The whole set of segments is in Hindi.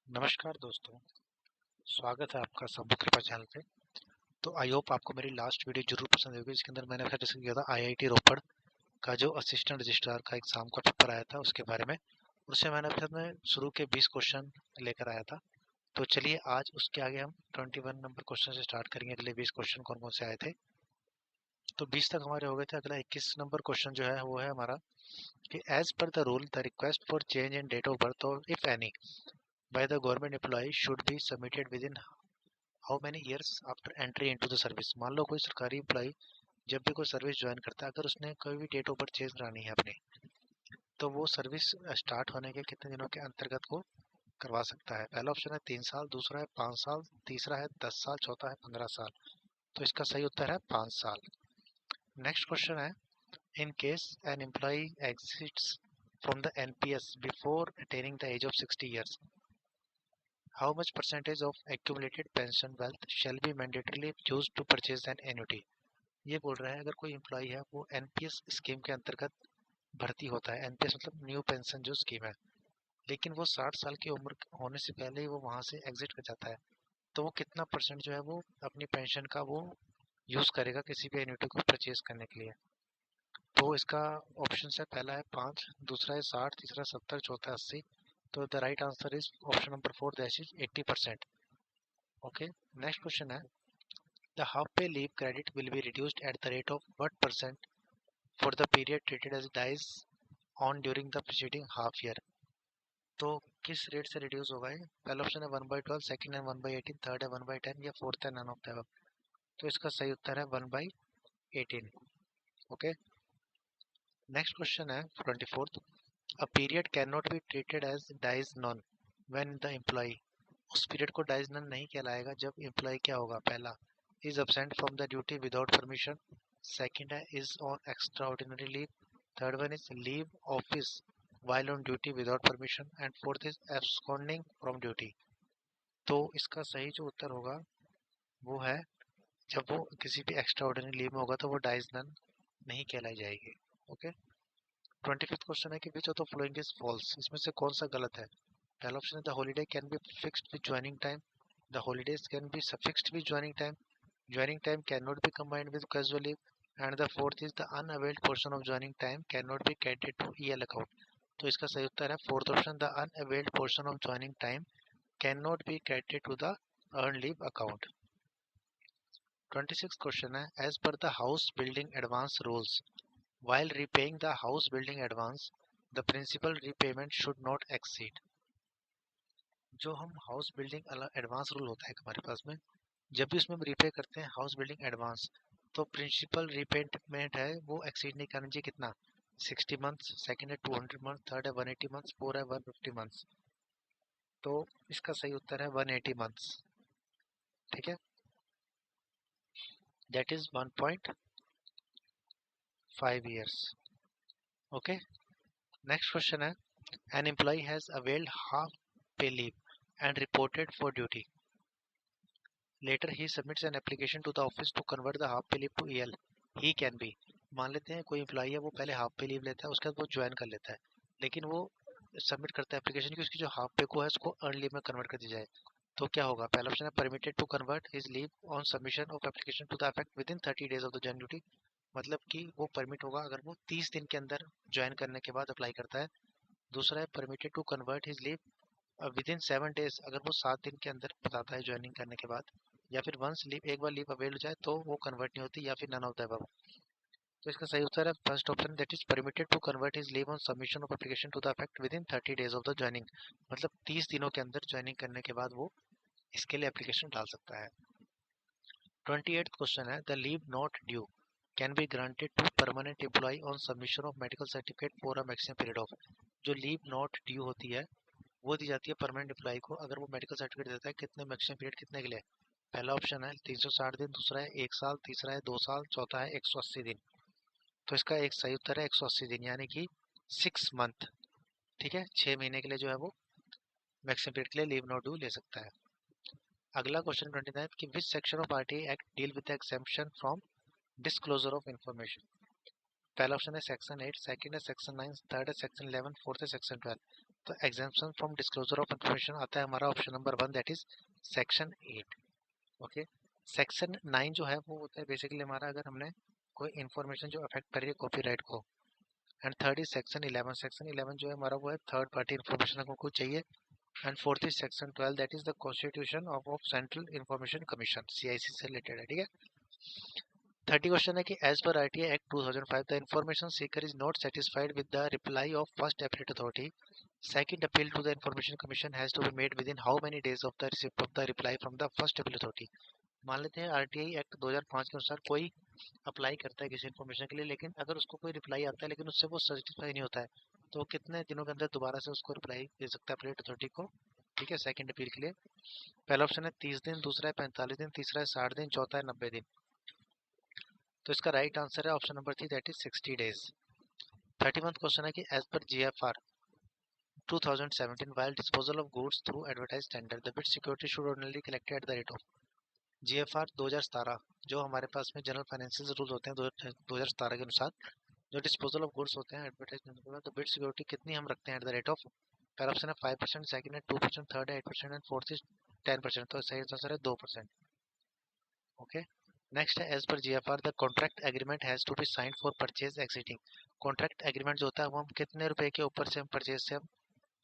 नमस्कार दोस्तों, स्वागत है आपका सबू कृपा चैनल पे। तो आई होप आपको मेरी लास्ट वीडियो जरूर पसंद होगी, जिसके अंदर मैंने डिस्कस किया था आईआईटी रोपड़ का जो असिस्टेंट रजिस्ट्रार का एग्जाम का पेपर आया था उसके बारे में। उससे मैंने फिर मैं शुरू के 20 क्वेश्चन लेकर आया था। तो चलिए आज उसके आगे हम 21 नंबर क्वेश्चन से स्टार्ट करेंगे। अगले 20 क्वेश्चन कौन कौन से आए थे, तो 20 तक हमारे हो गए थे। अगला 21 नंबर क्वेश्चन जो है वो है हमारा कि as per the rule the request for change in date of birth और if any by the government employee should be submitted within how many years after entry into the service। मान लो कोई सरकारी एम्प्लॉय जब भी कोई सर्विस ज्वाइन करता है, अगर उसने कोई भी डेट ऑफ बर्थ चेंज करानी है अपनी, तो वो सर्विस स्टार्ट होने के कितने दिनों के अंतर्गत को करवा सकता है। पहला ऑप्शन है 3 साल, दूसरा है 5 साल, तीसरा है 10 साल, चौथा है 15 साल। तो इसका सही उत्तर है 5 साल। नेक्स्ट क्वेश्चन है in case an employee exits from the NPS before attaining the age of 60 years, how much percentage of accumulated pension wealth shall be mandatorily used to purchase an annuity। ये बोल रहा है अगर कोई एम्प्लॉय है वो एनपीएस स्कीम के अंतर्गत भर्ती होता है। एनपीएस मतलब न्यू पेंशन जो स्कीम है, लेकिन वो 60 साल की उम्र होने से पहले ही वो वहां से एग्जिट कर जाता है, तो वो कितना परसेंट जो है वो अपनी पेंशन का वो यूज करेगा किसी भी एन्युटी को परचेज करने के लिए। तो इसका ऑप्शन है, पहला है 5, दूसरा है 60, तीसरा 70, चौथा 80। तो the right answer is option number 4, that is 80%। Okay, next question है the half pay leave credit will be reduced at the rate of what percent for the period treated as dies on during the preceding half year। तो किस रेट से रिड्यूस होगा ये? पहला ऑप्शन है 1/12, सेकंड है 1/18, थर्ड है 1/10 या फोर्थ है नन ऑफ द अबव। तो इसका सही उत्तर है 1/18। ओके, नेक्स्ट क्वेश्चन है 24th, a period can not be treated as dies non when the employee. उस पीरियड को डाइज नॉन नहीं कहलाएगा जब एम्प्लॉय क्या होगा। पहला is absent from the duty without permission, second is on extraordinary leave, third one is leave office while on duty without permission, and fourth is absconding from duty। तो इसका सही जो उत्तर होगा वो है जब वो किसी भी एक्स्ट्रा ऑर्डिनरी लीव में होगा तो वो डाइज नन नहीं कहलाई जाएगी। ओके, 25th क्वेश्चन है कि which of the following is false. इसमें से कौन सा गलत है। पहला ऑप्शन है the holiday can be fixed with joining time, the holidays can be fixed with joining time, joining time cannot be combined with casual leave, and the fourth is the unavailed portion of joining time cannot be credited to EL account। तो इसका सही उत्तर है fourth option, the unavailed portion of joining time cannot be credited to the earned leave account। 26 question है as per the house building advance rules while repaying the house building advance the principal repayment should not exceed। जो हम हाउस बिल्डिंग एडवांस रूल होता है हमारे पास में, जब भी उसमें हम रीपे करते हैं हाउस बिल्डिंग एडवांस, तो प्रिंसिपल रीपेमेंट है वो एक्सीड नहीं करना चाहिए। कितना? 60 मंथ्स, सेकंड है 200 मंथ, थर्ड है 180 मंथ्स, फोर है 150 मंथ्स। तो इसका सही उत्तर है 180 मंथ्स। ठीक है, that is 1.5 years. Okay, next question है an employ has availed half pay leave and reported for duty, later he submits an application to the office to convert the half pay leave to EL, he can be। मान लेते हैं कोई एम्प्लॉई है वो पहले हाफ पे लीव लेता है, उसके बाद वो ज्वाइन कर लेता है, लेकिन वो सबमिट करता है एप्लीकेशन की उसकी जो हाफ पे को है उसको अर्न लीव में कन्वर्ट कर दी जाए। तो क्या होगा? पहला ऑप्शन है permitted to convert his leave on submission of application to the effect within 30 days of the join duty, मतलब कि वो परमिट होगा अगर वो 30 दिन के अंदर ज्वाइन करने के बाद अप्लाई करता है। दूसरा है permitted to convert his leave within 7 days, अगर वो 7 दिन के अंदर बताता है ज्वाइनिंग करने के बाद, या फिर वंस लीव एक बार लीव अवेल हो जाए तो वो कन्वर्ट नहीं होती, या फिर नन ऑफ द अबव। तो इसका सही उत्तर है first option, that is permitted to convert his leave on submission of application to the effect within 30 days of the joining, मतलब 30 दिनों के अंदर ज्वाइनिंग करने के बाद वो इसके लिए एप्लीकेशन डाल सकता है। 28th क्वेश्चन है the leave not due can be granted to permanent employee on submission of medical certificate for a maximum period of. जो लीव नॉट ड्यू होती है वो दी जाती है परमानेंट एम्प्लॉय को अगर वो मेडिकल सर्टिफिकेट देता है कितने मैक्सिमम पीरियड कितने के लिए। पहला ऑप्शन है 360 दिन, दूसरा है 1 साल, तीसरा है 2 साल, चौथा है 180 दिन। तो इसका एक सही उत्तर है 180 दिन, यानी कि 6 मंथ। ठीक है, 6 महीने के लिए जो है वो मैक्सिमम पीरियड के लिए लीव नॉट ड्यू ले सकता है। अगला क्वेश्चन 29 कि which section of RTI act deal with the exemption from disclosure of information. पहला ऑप्शन है सेक्शन 8, सेकंड है सेक्शन 9, थर्ड है सेक्शन 11, फोर्थ है सेक्शन 12। तो exemption from disclosure of information आता है हमारा option number 1, that is section 8। Okay, section 9 जो है वो होता है बेसिकली हमारा अगर हमने कोई इन्फॉर्मेशन जो अफेक्ट कर रही है कॉपीराइट को। And third is section 11। Section 11 जो है हमारा वो है थर्ड पार्टी इन्फॉर्मेशन हमको चाहिए। And fourth is section 12, that is the constitution of central information commission, CIC से रिलेटेड है, ठीक है। 30 क्वेश्चन है कि as per RTI act 2005 the information seeker is not satisfied with the reply of first appellate authority, second appeal to the information commission has to be made within how many days of the receipt of the reply from the first appeal authority. मान लेते हैं RTI एक्ट 2005 के अनुसार कोई अप्लाई करता है किसी इन्फॉर्मेशन के लिए, लेकिन अगर उसको कोई रिप्लाई आता है लेकिन उससे वो सर्टिफाई नहीं होता है, तो वो कितने दिनों के अंदर दोबारा से उसको रिप्लाई दे सकता है अपीलेट अथॉरिटी को, ठीक है, सेकंड अपील के लिए। पहला ऑप्शन है 30 दिन, दूसरा है 45 दिन, तीसरा है 60 दिन, चौथा है 90 दिन। तो इसका राइट आंसर है option number 3, that is 60 days. 31 question है कि as per GFR 2017 while disposal of goods through advertised tender the bid security should ordinarily collected at the rate of GFR 2017 जो हमारे पास में जनरल फाइनेंशियल रूल होते हैं 2017 के अनुसार जो डिस्पोजल ऑफ गुड्स होते हैं एडवर्टाइजमेंट के बाद, तो बिड सिक्योरिटी कितनी हम रखते हैं एट द रेट ऑफ, पहला ऑप्शन है 5%, सेकंड है 2%, थर्ड है 8% एंड फोर्थ इज 10%। तो सही आंसर है 2%। Okay, next is as per GFR the contract agreement has to be signed for purchase exceeding. Contract agreement जो होता है वो हम कितने रुपए के ऊपर से हम परचेज से हम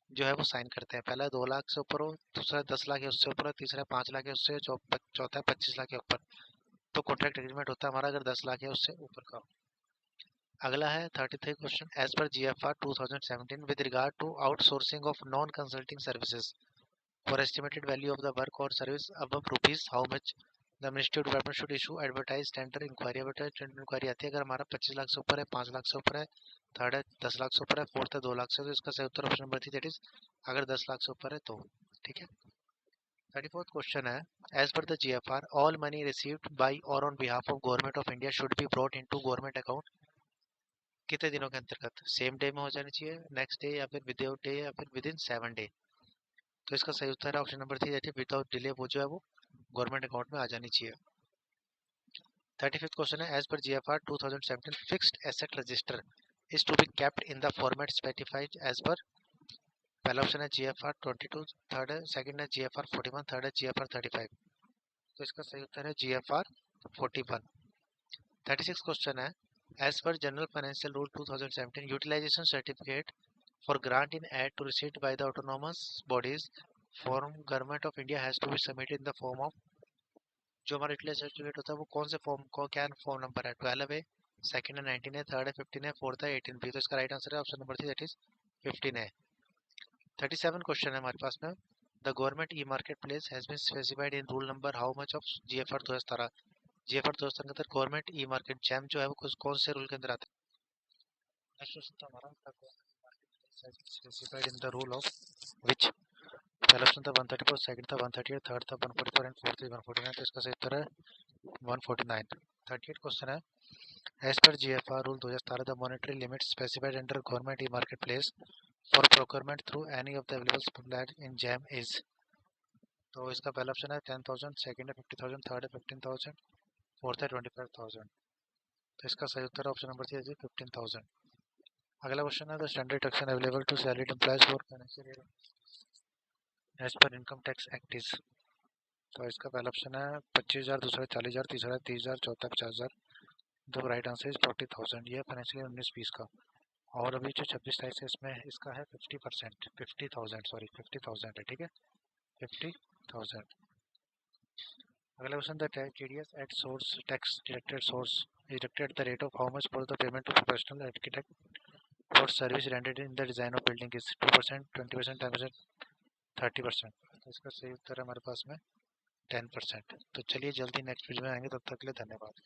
जो है वो साइन करते हैं। पहला 2 लाख से ऊपर हो, दूसरा 10 लाख या उससे ऊपर हो, तीसरा 5 लाख या उससे, चौथा 25 लाख के ऊपर। तो कॉन्ट्रैक्ट एग्रीमेंट होता है हमारा अगर 10 लाख या उससे ऊपर का हो। अगला है 33 question, as per GFR 2017 with regard to outsourcing of non consulting services for estimated value of the work or service above rupees how much the ministry of development should issue advertise tender enquiry. Advertise tender enquiry आती है अगर हमारा 25 लाख से ऊपर है, 5 लाख से ऊपर है, थर्ड है 10 लाख से ऊपर है, फोर्थ है 2 लाख से। तो इसका सही उत्तर ऑप्शन नंबर 3, दैट इज अगर 10 लाख से ऊपर है तो, ठीक है। 34th क्वेश्चन है as per the GFR all money received by or on behalf of government of India should be brought into government account कितने दिनों के अंतर्गत, सेम डे में हो जानी चाहिए, नेक्स्ट डे या फिर विदाउट डे या फिर विद इन 7 डे। तो इसका सही उत्तर है option number 3, that is without delay, वो जो है वो गवर्नमेंट अकाउंट में आ जानी चाहिए। 35th क्वेश्चन है as per GFR 2017 fixed asset register is to be kept in the format specified as per, पहला ऑप्शन है GFR 22, थर्ड है सेकंड है GFR 41, थर्ड है GFR 35। तो इसका सही उत्तर है GFR 41। 36 क्वेश्चन है as per general financial rule 2017 utilisation certificate for grant in aid to received by the autonomous bodies form government of India has to be submitted in the form of, जो हमारा यूटिलाइजेशन सर्टिफिकेट होता है वो कौन से फॉर्म को, क्या फॉर्म नंबर है, 12 है, सेकंड है 19 है, थर्ड है 15 है, फोर्थ है 18 भी। तो इसका राइट आंसर है ऑप्शन नंबर 3, दैट इज 15 है। 37 क्वेश्चन है हमारे पास में, the government e market place has been specified in rule number how much of GFR 2017। GFR 2017 के अंदर गवर्नमेंट ई मार्केट जैम जो है वो कौन से रूल के अंदर आता है। नेक्स्ट क्वेश्चन था हमारा, the government e market place has been specified in the rule of which, पहला ऑप्शन था 134, सेकंड था 138, थर्ड था 144 एंड फोर्थ था 149। तो इसका सही उत्तर है 149। 38 क्वेश्चन है as per GFR rule 2017 the monetary limit specified under government e market place for procurement through any of the available supplier in GeM is. तो इसका पहला ऑप्शन है 10,000, सेकंड है 50,000, थर्ड है 15,000, फोर्थ है 25,000। तो इसका सही उत्तर ऑप्शन नंबर 3 है 15,000। अगला क्वेश्चन है the standard deduction available to salaried employees for financial year as per income tax act is. तो इसका पहला ऑप्शन है 25,000, दूसरा 40,000, तीसरा 30,000, चौथा 50,000। तो राइट आंसर इज 40,000। ये फाइनेंशियल ईयर 19-20 का। और अभी जो 26-27 है इसमें इसका है 50%, 50,000 सॉरी 50,000 है, ठीक है, 50,000। अगला question the TDS at source tax deducted source is deducted at the rate of how much for the payment to professional architect for service rendered in the design of building is 2%, 20%, 10%, 30%। तो इसका सही उत्तर है हमारे पास में 10%। तो चलिए जल्दी नेक्स्ट वीडियो में आएंगे, तब तक के लिए धन्यवाद।